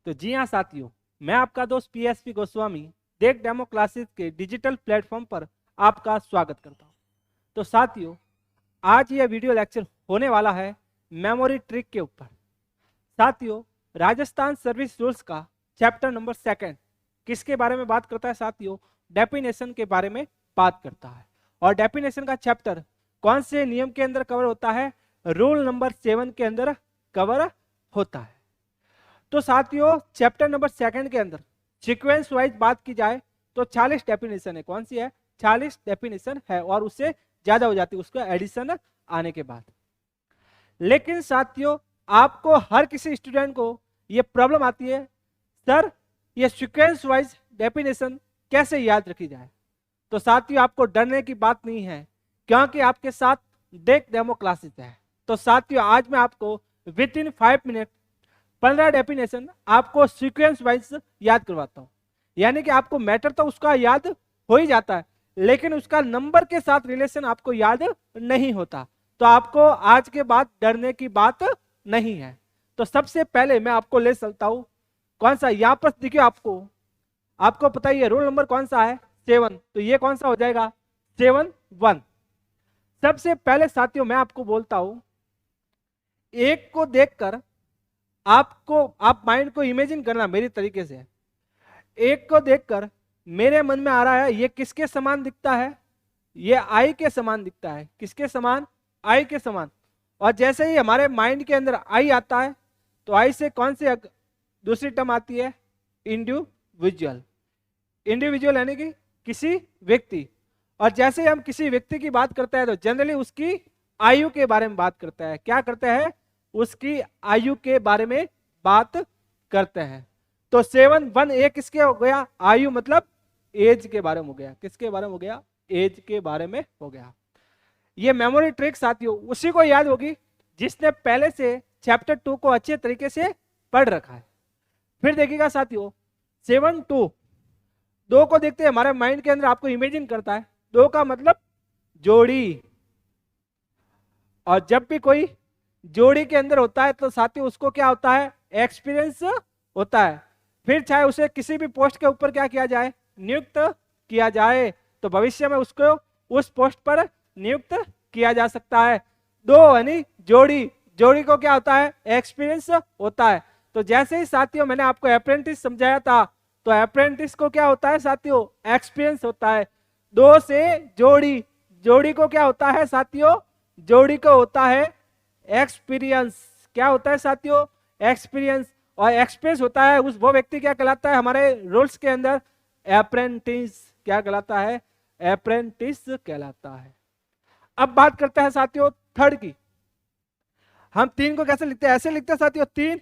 तो जी हाँ साथियों, मैं आपका दोस्त पीएसपी गोस्वामी देख डेमो क्लासेस के डिजिटल प्लेटफॉर्म पर आपका स्वागत करता हूँ। तो साथियों, आज यह वीडियो लेक्चर होने वाला है मेमोरी ट्रिक के ऊपर। साथियों, राजस्थान सर्विस रूल्स का चैप्टर नंबर 2 किसके बारे में बात करता है साथियों? डेफिनेशन के बारे में बात करता है। और डेफिनेशन का चैप्टर कौन से नियम के अंदर कवर होता है? रूल नंबर 7 के अंदर कवर होता है। तो साथियों, चैप्टर नंबर 2 के अंदर सीक्वेंस वाइज बात की जाए तो 40 डेफिनेशन है। कौन सी है? 40 डेफिनेशन है और उससे ज्यादा हो जाती है उसका एडिशन आने के बाद। लेकिन साथियों, आपको हर किसी स्टूडेंट को ये प्रॉब्लम आती है, सर ये सीक्वेंस वाइज डेफिनेशन कैसे याद रखी जाए? तो साथियों, आपको डरने की बात नहीं है, क्योंकि आपके साथ देख डेमो क्लासेस है। तो साथियों, आज मैं आपको विद इन 5 मिनट 15 डेफिनेशन आपको सीक्वेंस वाइज याद करवाता हूं। यानी कि आपको मैटर तो उसका याद हो ही जाता है, लेकिन उसका नंबर के साथ रिलेशन आपको याद नहीं होता। तो आपको आज के बाद डरने की बात नहीं है। तो सबसे पहले मैं आपको ले चलता हूं, कौन सा यहां पर देखिए, आपको पता ही है रूल नंबर कौन सा है? 7। तो ये कौन सा हो जाएगा? 7(1). सबसे पहले साथियों मैं आपको बोलता हूं, एक को देखकर आप माइंड को इमेजिन करना मेरी तरीके से। एक को देखकर मेरे मन में आ रहा है ये किसके समान दिखता है? ये आई के समान दिखता है। किसके समान? आई के समान। और जैसे ही हमारे माइंड के अंदर आई आता है, तो आई से कौन सी दूसरी टर्म आती है? इंडिविजुअल। इंडिविजुअल यानी कि किसी व्यक्ति। और जैसे ही हम किसी व्यक्ति की बात करते हैं तो जनरली उसकी आयु के बारे में बात करते हैं। क्या करते हैं? उसकी आयु के बारे में बात करते हैं। तो 7(1) ए किसके हो गया? आयु मतलब एज के बारे में हो गया। किसके बारे में हो गया? एज के बारे में हो गया। ये मेमोरी ट्रिक साथियों उसी को याद होगी जिसने पहले से चैप्टर 2 को अच्छे तरीके से पढ़ रखा है। फिर देखिएगा साथियों, 7(2), 2 को देखते हैं हमारे माइंड के अंदर आपको इमेजिन करता है 2 का मतलब जोड़ी। और जब भी कोई जोड़ी के अंदर होता है तो साथियों उसको क्या होता है? एक्सपीरियंस होता है। फिर चाहे उसे किसी भी पोस्ट के ऊपर क्या किया जाए? नियुक्त किया जाए, तो भविष्य में उसको उस पोस्ट पर नियुक्त किया जा सकता है। 2 यानी जोड़ी, जोड़ी को क्या होता है? एक्सपीरियंस होता है। तो जैसे ही साथियों मैंने आपको अप्रेंटिस समझाया था, तो अप्रेंटिस को क्या होता है साथियों? एक्सपीरियंस होता है। 2 से जोड़ी, जोड़ी को क्या होता है साथियों? जोड़ी को होता है एक्सपीरियंस। क्या होता है साथियों? एक्सपीरियंस। और एक्सपीरियंस होता है वो व्यक्ति क्या कहलाता है हमारे रूल्स के अंदर? अप्रेंटिस। क्या कहलाता है? अप्रेंटिस कहलाता है। अब बात करते हैं साथियों थर्ड की। हम 3 को कैसे लिखते हैं? ऐसे लिखते हैं साथियों 3।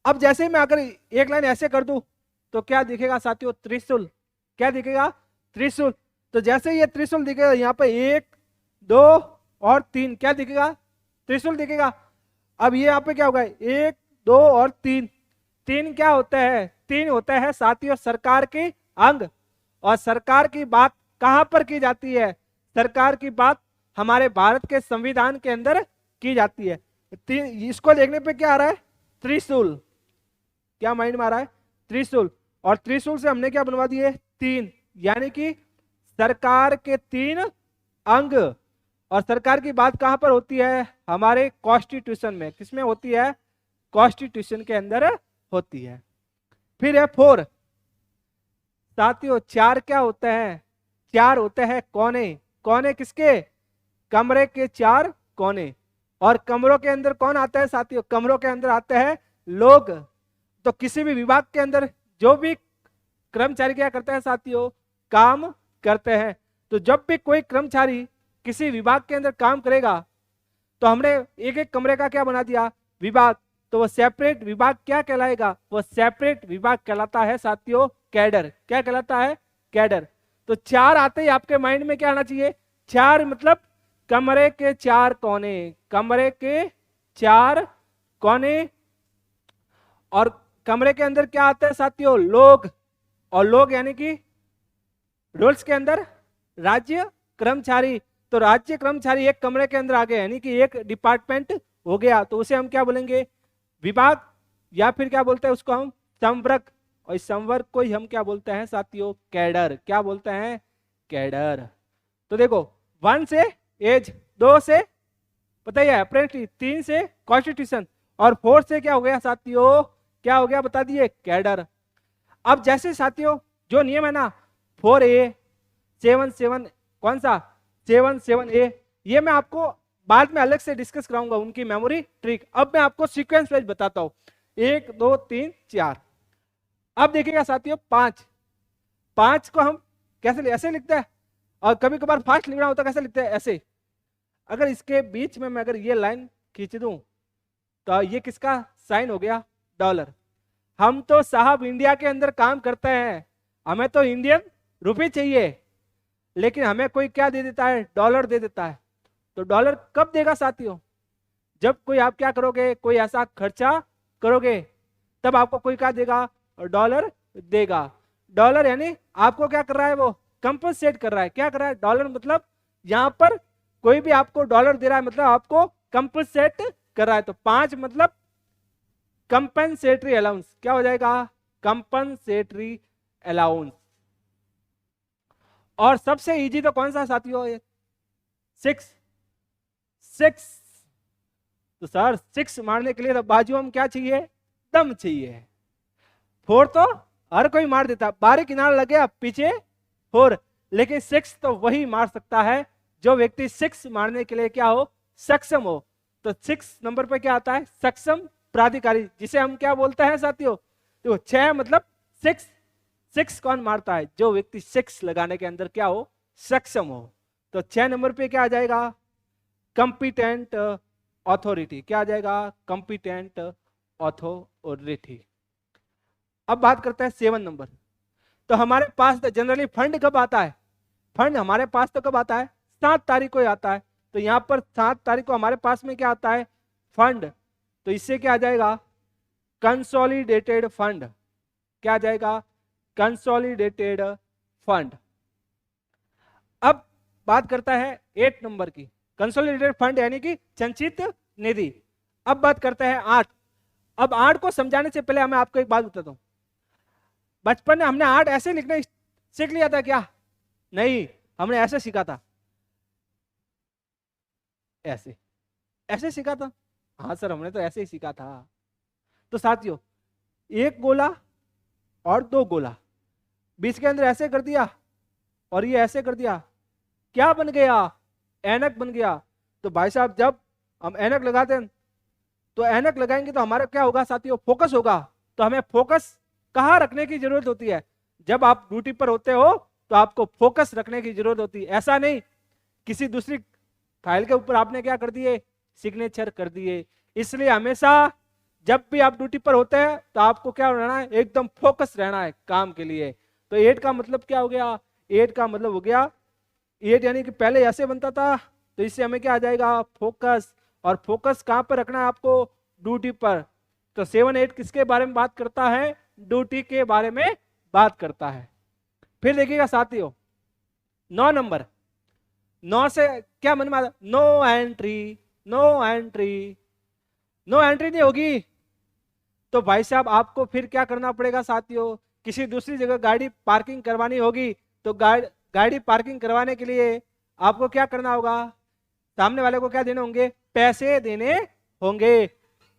अब जैसे ही मैं अगर एक लाइन ऐसे कर दूं तो क्या दिखेगा साथियों? त्रिशूल। क्या दिखेगा? त्रिशूल। तो जैसे ये त्रिशूल दिखेगा, यहाँ पे 1, 2 और 3 क्या दिखेगा? त्रिशूल दिखेगा। अब ये यहाँ पे क्या होगा? 1, 2 और 3। 3 क्या होता है? 3 होता है साथियों सरकार के अंग। और सरकार की बात कहां पर की जाती है? सरकार की बात हमारे भारत के संविधान के अंदर की जाती है। इसको देखने पे क्या आ रहा है? त्रिशूल। क्या माइंड में आ रहा है? त्रिशूल। और त्रिशूल से हमने क्या बनवा दिए? 3, यानी कि सरकार के 3 अंग। और सरकार की बात कहां पर होती है? हमारे कॉन्स्टिट्यूशन में। किसमें होती है? कॉन्स्टिट्यूशन के अंदर होती है। फिर है 4 साथियों। 4 क्या होते हैं? 4 होते हैं कोने। कोने किसके? कमरे के 4 कोने। और कमरों के अंदर कौन आता है साथियों? कमरों के अंदर आते हैं लोग। तो किसी भी विभाग के अंदर जो भी कर्मचारी क्या करते हैं साथियों? काम करते हैं। तो जब भी कोई कर्मचारी किसी विभाग के अंदर काम करेगा तो हमने एक एक कमरे का क्या बना दिया? विभाग। तो वो सेपरेट विभाग क्या कहलाएगा? वो सेपरेट विभाग कहलाता है साथियों कैडर। क्या कहलाता है? कैडर। तो 4 आते ही आपके माइंड में क्या आना चाहिए? 4 मतलब कमरे के 4 कोने। कमरे के 4 कोने। और कमरे के अंदर क्या आता है साथियों? लोग। और लोग यानी कि रूल्स के अंदर राज्य कर्मचारी। तो राज्य कर्मचारी एक कमरे के अंदर आ गए, यानी कि एक डिपार्टमेंट हो गया, तो उसे हम क्या बोलेंगे? विभाग या फिर क्या बोलते हैं उसको हम संवर्ग, और इस संवर्ग को ही हम क्या बोलते हैं साथियों कैडर। क्या बोलते हैं कैडर। तो देखो 1 से एज, 2 से पता ही है अप्रेंटिस, 3 से कॉन्स्टिट्यूशन और 4 से क्या हो गया साथियों, क्या हो गया बता दिए कैडर। अब जैसे साथियों जो नियम है ना 4A 7 कौन सा 7A, ये मैं आपको बाद में अलग से डिस्कस कराऊंगा उनकी मेमोरी ट्रिक। अब मैं आपको सीक्वेंस वाइज बताता हूं 1 2 3 4। अब देखिएगा साथियों 5 को हम कैसे ऐसे लिखते हैं, और कभी कभार फास्ट लिखना होता है कैसे लिखते हैं ऐसे। अगर इसके बीच में मैं अगर ये लाइन खींच दूं तो ये किसका साइन हो गया डॉलर। हम तो साहब इंडिया के अंदर काम करते हैं, हमें तो इंडियन रुपए चाहिए, लेकिन हमें कोई क्या दे देता है डॉलर दे देता है। तो डॉलर कब देगा साथियों, जब कोई आप क्या करोगे कोई ऐसा खर्चा करोगे तब आपको कोई क्या देगा डॉलर देगा। डॉलर यानी आपको क्या कर रहा है वो कंपनसेट कर रहा है। क्या कर रहा है डॉलर मतलब यहां पर कोई भी आपको डॉलर दे रहा है मतलब आपको कंपनसेट कर रहा है। तो 5 मतलब कंपनसेटरी अलाउंस, क्या हो जाएगा कंपनसेटरी अलाउंस। और सबसे इजी तो कौन सा साथियों 6। तो सर 6 मारने के लिए तो बाजू हम क्या चाहिए दम चाहिए। 4 तो हर कोई मार देता, बारी किनारा लगे अब पीछे 4, लेकिन 6 तो वही मार सकता है जो व्यक्ति 6 मारने के लिए क्या हो सक्षम हो। तो 6 नंबर पे क्या आता है सक्षम प्राधिकारी, जिसे हम क्या बोलते हैं साथियों। तो 6 मतलब 6 कौन मारता है जो व्यक्ति 6 लगाने के अंदर क्या हो सक्षम हो। तो 6 नंबर पे क्या आ जाएगा कंपिटेंट अथॉरिटी। क्या आ जाएगा कंपिटेंट अथॉरिटी। अब बात करते हैं 7 नंबर। तो हमारे पास तो जनरली फंड कब आता है, फंड हमारे पास तो कब आता है 7 तारीख को आता है। तो यहां पर 7 तारीख को हमारे पास में क्या आता है फंड। तो इससे क्या आ जाएगा कंसोलिडेटेड फंड। क्या आ जाएगा कंसोलिडेटेड फंड। अब बात करता है 8 नंबर की कंसोलिडेटेड फंड यानी कि संचित निधि। अब बात करते हैं 8। अब 8 को समझाने से पहले मैं आपको एक बात बताता हूं। बचपन में हमने 8 ऐसे लिखना सीख लिया था क्या, नहीं हमने ऐसे सीखा था, ऐसे ऐसे सीखा था। हाँ सर हमने तो ऐसे ही सीखा था। तो साथियों 1 गोला और 2 गोला बीच के अंदर ऐसे कर दिया और ये ऐसे कर दिया, क्या बन गया ऐनक बन गया। तो भाई साहब जब हम ऐनक लगाते हैं तो ऐनक लगाएंगे तो हमारा क्या होगा साथियों फोकस होगा। तो हमें फोकस कहाँ रखने की जरूरत होती है, जब आप ड्यूटी पर होते हो तो आपको फोकस रखने की जरूरत होती है। ऐसा नहीं किसी दूसरी फाइल के ऊपर आपने क्या कर दिए सिग्नेचर कर दिए। इसलिए हमेशा जब भी आप ड्यूटी पर होते हैं तो आपको क्या रहना है एकदम फोकस रहना है काम के लिए। तो 8 का मतलब क्या हो गया 8 का मतलब हो गया 8 यानी कि पहले ऐसे बनता था, तो इससे हमें क्या आ जाएगा फोकस। और फोकस कहां पर रखना है आपको ड्यूटी पर। तो 7 8 किसके बारे में बात करता है ड्यूटी के बारे में बात करता है। फिर देखिएगा साथियों 9 नंबर। 9 से क्या मन में आता no entry. No entry, no entry नहीं होगी तो भाई साहब आपको फिर क्या करना पड़ेगा साथियों, किसी दूसरी जगह गाड़ी पार्किंग करवानी होगी। तो गाड़ी पार्किंग करवाने के लिए आपको क्या करना होगा, सामने वाले को क्या देने होंगे पैसे देने होंगे।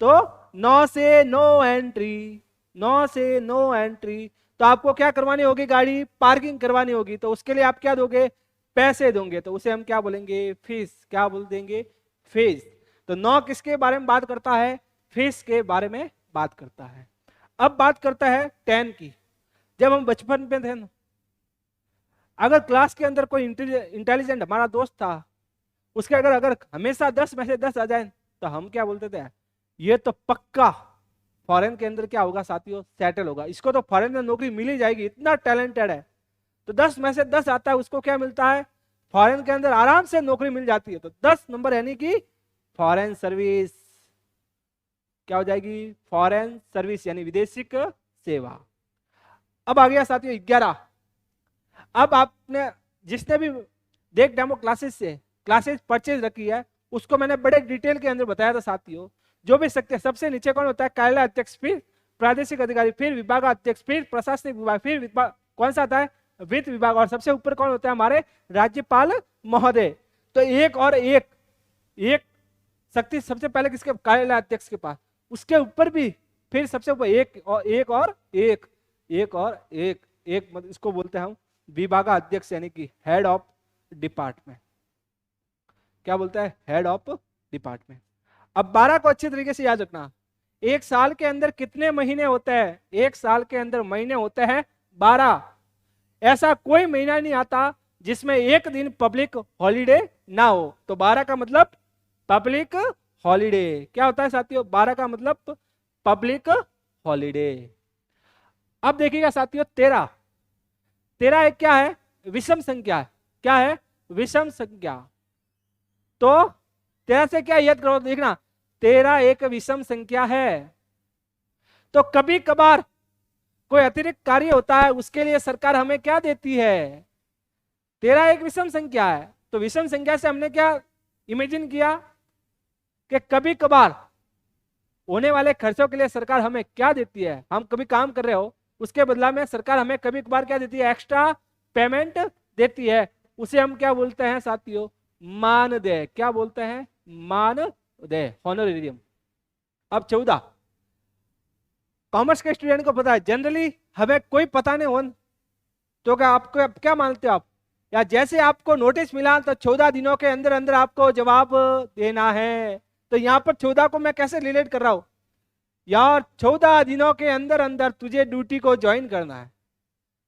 तो 9 से नो एंट्री, 9 से नो एंट्री। तो आपको क्या करवानी होगी गाड़ी पार्किंग करवानी होगी, तो उसके लिए आप क्या दोगे पैसे दोगे। तो उसे हम क्या बोलेंगे फीस। क्या बोल देंगे फीस। तो 9 किसके बारे में बात करता है फीस के बारे में बात करता है। अब बात करता है 10 की। जब हम बचपन में थे ना, अगर क्लास के अंदर कोई इंटेलिजेंट हमारा दोस्त था, उसके अगर हमेशा 10 में से 10 आ जाए तो हम क्या बोलते थे ये तो पक्का फॉरेन के अंदर क्या होगा साथियों सेटल होगा, इसको तो फॉरेन में नौकरी मिल ही जाएगी, इतना टैलेंटेड है। तो 10 में से 10 आता है उसको क्या मिलता है फॉरेन के अंदर आराम से नौकरी मिल जाती है। तो 10 नंबर यानी कि फॉरेन सर्विस। क्या हो जाएगी फॉरेन सर्विस यानी विदेशिक सेवा। अब आ गया साथियों 11। अब आपने जिसने भी देख डेमो क्लासेस परचेज रखी है उसको मैंने बड़े डिटेल के अंदर बताया था साथियों। जो भी सकते सबसे नीचे कौन होता है कार्यालय अध्यक्ष फिर प्रादेशिक अधिकारी, फिर विभागाध्यक्ष, फिर प्रशासनिक विभाग, फिर विभाग कौन सा आता है, वित्त विभाग, और सबसे ऊपर कौन होता है, हमारे राज्यपाल महोदय। तो एक और एक शक्ति सबसे पहले किसके, कार्यालय अध्यक्ष के पास, उसके ऊपर भी फिर सबसे ऊपर एक और एक मतलब इसको बोलते हैं हम विभागाध्यक्ष, यानी कि हेड ऑफ डिपार्टमेंट। क्या बोलता है, हेड ऑफ डिपार्टमेंट। अब 12 को अच्छी तरीके से याद रखना। एक साल के अंदर कितने महीने होते हैं, एक साल के अंदर महीने होते हैं 12। ऐसा कोई महीना नहीं आता जिसमें एक दिन पब्लिक हॉलीडे ना हो। तो 12 का मतलब पब्लिक हॉलीडे। क्या होता है साथियों, 12 का मतलब पब्लिक हॉलीडे। अब देखिएगा साथियों 13 एक क्या है, विषम संख्या है। क्या है, विषम संख्या। तो 13 से क्या याद करो, देखना 13 एक विषम संख्या है। तो कभी कभार कोई अतिरिक्त कार्य होता है, उसके लिए सरकार हमें क्या देती है, 13 एक विषम संख्या है। तो विषम संख्या से हमने क्या इमेजिन किया कि कभी कभार होने वाले खर्चों के लिए सरकार हमें क्या देती है, हम कभी काम कर रहे हो, उसके बदला में सरकार हमें कभी कभार क्या देती है, एक्स्ट्रा पेमेंट देती है। उसे हम क्या बोलते हैं साथियों, मानदेय। क्या बोलते हैं, मानदेय, हॉनरेरियम। अब 14, कॉमर्स के स्टूडेंट को पता है, जनरली हमें कोई पता नहीं हो तो क्या आपको क्या मानते हो आप, या जैसे आपको नोटिस मिला तो 14 दिनों के अंदर अंदर आपको जवाब देना है। तो यहाँ पर 14 को मैं कैसे रिलेट कर रहा हूं यार, 14 दिनों के अंदर अंदर तुझे ड्यूटी को ज्वाइन करना है।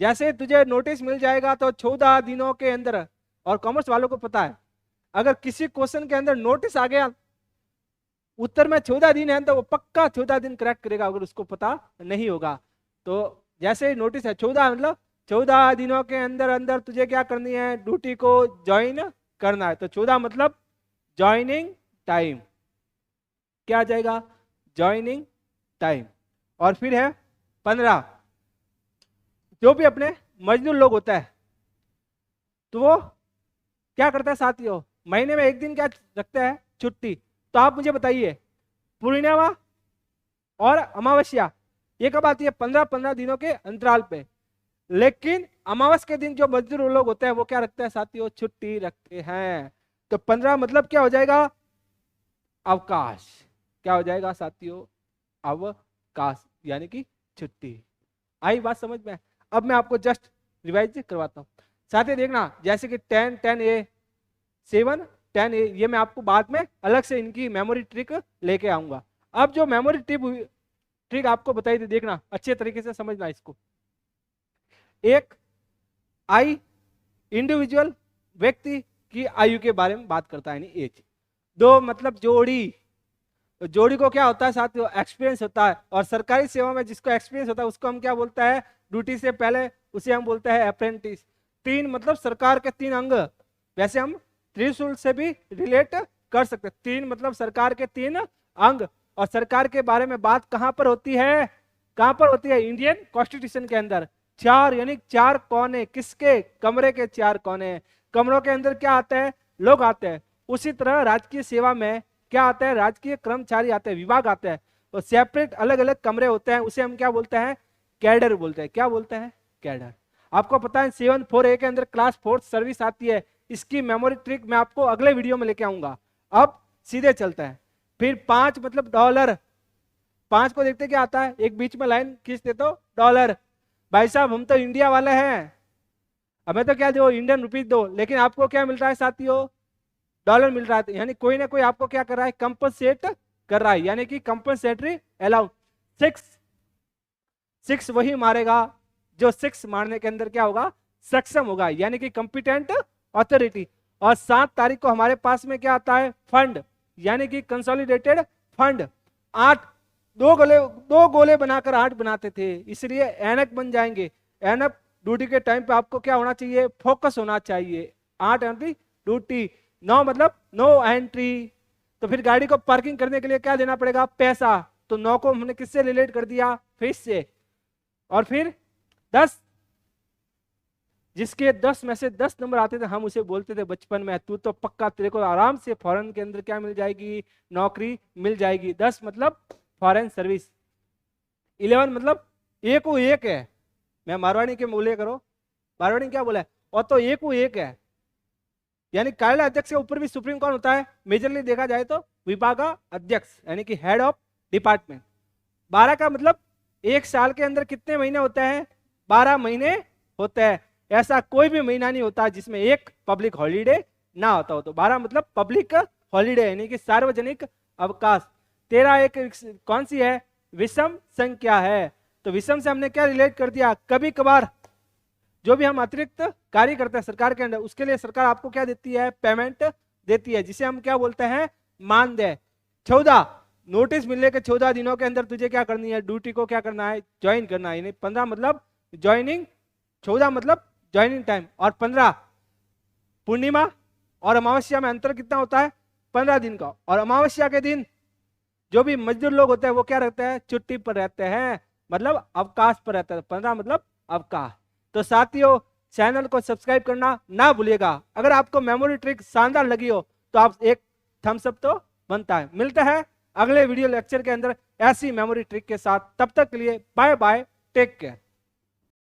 जैसे तुझे नोटिस मिल जाएगा तो 14 दिनों के अंदर, और कॉमर्स वालों को पता है अगर किसी क्वेश्चन के अंदर नोटिस आ गया उत्तर में 14 दिन है तो वो पक्का 14 दिन करेक्ट करेगा, अगर उसको पता नहीं होगा। तो जैसे ही नोटिस है 14 मतलब 14 दिनों के अंदर अंदर तुझे क्या करनी है, ड्यूटी को ज्वाइन करना है। तो 14 मतलब ज्वाइनिंग टाइम। क्या आ जाएगा, ज्वाइनिंग टाइम। और फिर है 15, जो भी अपने मजदूर लोग होता है तो वो क्या करता है साथियों, महीने में एक दिन क्या रखता है, छुट्टी। तो आप मुझे बताइए पूर्णिमा और अमावस्या ये कब आती है, 15-15 दिनों के अंतराल पे। लेकिन अमावस के दिन जो मजदूर लोग होते हैं वो क्या रखते हैं साथियों, छुट्टी रखते हैं। तो 15 मतलब क्या हो जाएगा, अवकाश। क्या हो जाएगा साथियों, अवकाश, यानी कि छुट्टी। आई बात समझ में। अब मैं आपको जस्ट रिवाइज करवाता हूँ साथियों। देखना जैसे कि 10A 7 10A, ये मैं आपको बाद में अलग से इनकी मेमोरी ट्रिक लेके आऊंगा। अब जो मेमोरी ट्रिक आपको बताई थी, देखना अच्छे तरीके से समझना इसको। एक आई इंडिविजुअल व्यक्ति की आयु के बारे में बात करता है, यानी एज। 2 मतलब जोड़ी, जोड़ी को क्या होता है साथियों, एक्सपीरियंस होता है। और सरकारी सेवा में जिसको एक्सपीरियंस होता है उसको हम क्या बोलता है, ड्यूटी से पहले उसे हम बोलते हैं अप्रेंटिस। 3 मतलब सरकार के 3 अंग, वैसे हम त्रिशूल से भी रिलेट कर सकते हैं। 3 मतलब सरकार के 3 अंग। और सरकार के बारे में बात कहां पर होती है, कहां पर होती है, इंडियन कॉन्स्टिट्यूशन के अंदर। 4 यानी 4 कोने, किसके, कमरे के 4 कोने। कमरों के अंदर क्या आते हैं, लोग आते हैं। उसी तरह राजकीय सेवा में क्या आता है, राजकीय कर्मचारी आते हैं, विभाग आते हैं। तो सेपरेट अलग अलग कमरे होते हैं, उसे हम क्या बोलते हैं, कैडर बोलते हैं। क्या बोलते हैं, कैडर। आपको पता है 7-4A के अंदर क्लास 4 सर्विस आती है। इसकी मेमोरी ट्रिक मैं आपको अगले वीडियो में लेके आऊंगा। अब सीधे चलते हैं। फिर 5 मतलब डॉलर। 5 को देखते क्या आता है, एक बीच में लाइन खींच देते हो, डॉलर। भाई साहब हम तो इंडिया वाले हैं, हमें तो क्या दो, इंडियन रुपीज दो। लेकिन आपको क्या मिल रहा है साथियों, डॉलर मिल रहा है। यानी कोई ना कोई आपको क्या कर रहा है, कंपनसेट कर रहा है, यानी कि कंपनसेटरी अलाउंस। 6 वही मारेगा जो 6 मारने के अंदर क्या होगा, सक्षम होगा, यानी कि कॉम्पिटेंट अथॉरिटी। और 7 तारीख को हमारे पास में क्या आता है, फंड, यानी कि कंसोलिडेटेड फंड। 8 दो गोले बनाकर 8 बनाते थे, इसलिए एनक बन जाएंगे। एनक ड्यूटी के टाइम पे आपको क्या होना चाहिए, फोकस होना चाहिए। 8 एंट्री ड्यूटी। 9 मतलब नो एंट्री। तो फिर गाड़ी को पार्किंग करने के लिए क्या देना पड़ेगा, पैसा। तो 9 को हमने किससे रिलेट कर दिया, फिश से। और फिर 10, जिसके 10 में से 10 नंबर आते थे हम उसे बोलते थे बचपन में, तू तो पक्का, तेरे को आराम से फॉरेन के अंदर क्या मिल जाएगी, नौकरी मिल जाएगी। 10 मतलब फॉरेन सर्विस। 11 मतलब एक वो एक है। मैं मारवाड़ी के बोले करो, मारवाड़ी में क्या बोला है, और तो एक वो एक है। यानी कार्यालय अध्यक्ष के ऊपर भी सुप्रीम कौन होता है, मेजरली देखा जाए तो विभाग अध्यक्ष यानी कि हेड ऑफ डिपार्टमेंट। 12 का मतलब एक साल के अंदर कितने महीने होते हैं, 12 महीने होते हैं। ऐसा कोई भी महीना नहीं होता जिसमें एक पब्लिक हॉलीडे ना होता हो। तो 12 मतलब पब्लिक हॉलीडे यानी कि सार्वजनिक अवकाश। 13 एक कौन सी है, विषम संख्या है। तो विषम से हमने क्या रिलेट कर दिया, कभी कभार जो भी हम अतिरिक्त कार्य करते हैं सरकार के अंदर, उसके लिए सरकार आपको क्या देती है, पेमेंट देती है, जिसे हम क्या बोलते हैं, मानदेय। 14 नोटिस मिलने के 14 दिनों के अंदर तुझे क्या करनी है, ड्यूटी को क्या करना है, ज्वाइन करना है। यानी 15 मतलब ज्वाइनिंग, 14 मतलब ज्वाइनिंग टाइम, और 15 पूर्णिमा और अमावस्या में अंतर कितना होता है, 15 दिन का। और अमावस्या के दिन जो भी मजदूर लोग होते हैं वो क्या रहते हैं, छुट्टी पर रहते हैं, मतलब अवकाश पर रहते हैं। 15 मतलब अवकाश। तो साथियों चैनल को सब्सक्राइब करना ना भूलिएगा। अगर आपको मेमोरी ट्रिक शानदार लगी हो तो आप एक थम्स अप तो बनता है। मिलता है अगले वीडियो लेक्चर के अंदर ऐसी मेमोरी ट्रिक के साथ। तब तक के लिए बाय बाय, टेक केयर।